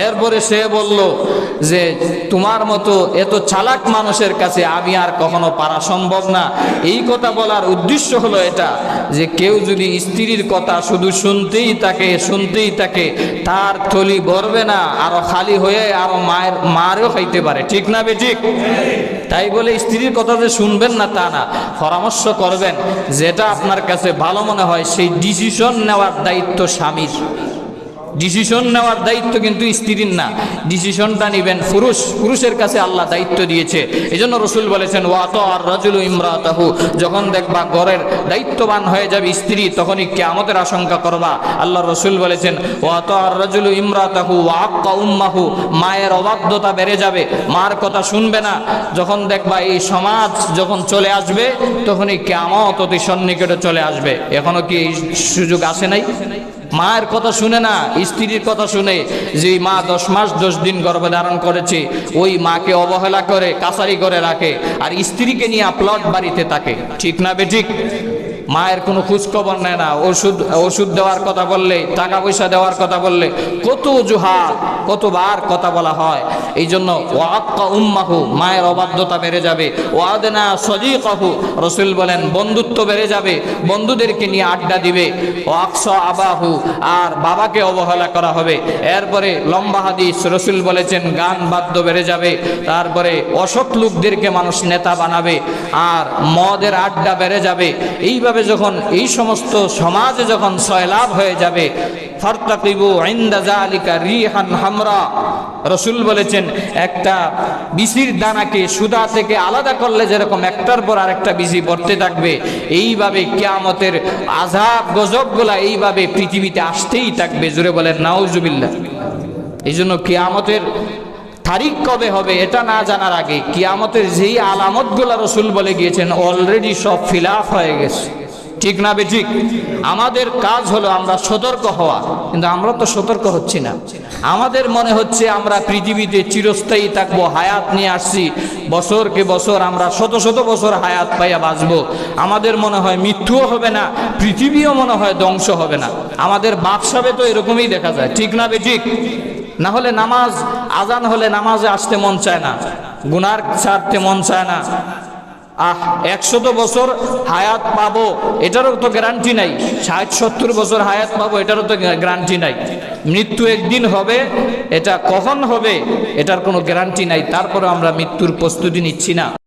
এরপরে সে বলল যে তোমার মতো এত চালাক মানুষের কাছে আমি আর কখনো পারা সম্ভব না। এই কথা বলার উদ্দেশ্য হলো এটা যে কেউ যদি স্ত্রীর কথা শুধু শুনতেই থাকে তার থলি ভরবে না, আরো খালি হয়ে আরো মারও খাইতে পারে। ঠিক না বেঠিক? তাই বলে স্ত্রীর কথা যে শুনবেন না তা না, পরামর্শ করবেন, যেটা আপনার কাছে ভালো মনে হয় সেই ডিসিশন নেওয়ার দায়িত্ব স্বামীর। ডিসিশন নেওয়ার দায়িত্ব কিন্তু স্ত্রীর না, ডিসিশনটা নেবেন পুরুষের কাছে আল্লাহ দায়িত্ব দিয়েছে। এই জন্য রসুল বলেছেন ওয়াতাআর রাজুলু ইমরাতাহু, যখন দেখবা ঘরের দায়িত্ববান হয়ে যাবে স্ত্রী তখনই কিয়ামতের আশঙ্কা করবা। আল্লাহ রসুল বলেছেন ওয়াতাআর রাজুলু ইমরাতাহু ওয়া আক্কা উম্মাহু, মায়ের অবাধ্যতা বেড়ে যাবে, মার কথা শুনবে না। যখন দেখবা এই সমাজ যখন চলে আসবে তখনই কিয়ামত অতি সন্নিকটে চলে আসবে। এখনো কি এই সুযোগ আসে নাই? মায়ের কথা শুনে না, স্ত্রীর কথা শুনে। যে মা 10 মাস 10 দিন গর্ভধারণ করেছে ওই মাকে অবহেলা করে কাছারি করে রাখে, আর স্ত্রীকে নিয়ে প্লট বাড়িতে থাকে। ঠিক না বেঠিক? মায়ের কোনো খোঁজ খবর নেয় না। ওষুধ দেওয়ার কথা বললে, টাকা পয়সা দেওয়ার কথা বললে কত অজুহাত, কতবার কথা বলা হয়। এই জন্য ওয়াক্কা উম্মাহু, মায়ের অবাধ্যতা বেড়ে যাবে। ওয়াদনা সদিকাহু, রসুল বলেন বন্ধুত্ব বেড়ে যাবে, বন্ধুদেরকে নিয়ে আড্ডা দিবে। ওয়াকসা আবাহু, আর বাবাকে অবহেলা করা হবে। এরপরে লম্বা হাদিস, রসুল বলেছেন গান বাদ্য বেড়ে যাবে। তারপরে অসৎ লোকদেরকে মানুষ নেতা বানাবে, আর মদের আড্ডা বেড়ে যাবে। এইভাবে যখন এই সমস্ত সমাজে যখন সয়লাভ হয়ে যাবে, ফারতাকিবু ইনদা যালিকা রিহান হামরা, রাসূল বলেছেন একটা বিচির দানাকে সুদা থেকে আলাদা করলে যেরকম একটার পর আরেকটা বিচি পড়তে থাকবে, এইভাবে কিয়ামতের আযাব গজবগুলা এইভাবে পৃথিবীতে আসতেই থাকবে। জোরে বলেন নাউজুবিল্লাহ। এই জন্য কিয়ামতের তারিখ কবে হবে এটা না জানার আগে কিয়ামতের যেই আলামতগুলো রাসূল বলে গিয়েছেন অলরেডি সব ফিলাপ হয়ে গেছে। ঠিক না বেঠিক? আমাদের কাজ হলো আমরা সতর্ক হওয়া, কিন্তু আমরা তো সতর্ক হচ্ছি না। আমাদের মনে হচ্ছে আমরা পৃথিবীতে চিরস্থায়ী থাকবো, হায়াত নিয়ে আসছি, বছরকে বছর আমরা শত শত বছর হায়াত পাইয়া বাঁচবো। আমাদের মনে হয় মৃত্যুও হবে না, পৃথিবীও মনে হয় ধ্বংস হবে না। আমাদের বাদশাবে তো এরকমই দেখা যায়, ঠিক না বেঠিক? না হলে নামাজ আজান হলে নামাজে আসতে মন চায় না, গুনার ছাড়তে মন চায় না। 100 বছর হায়াত পাবো এটারও তো গ্যারান্টি নাই, 60-70 বছর হায়াত পাবো এটারও তো গ্যারান্টি নাই। মৃত্যু একদিন হবে, এটা কখন হবে এটার কোনো গ্যারান্টি নাই। তারপরে আমরা মৃত্যুর প্রস্তুতি নিচ্ছি না।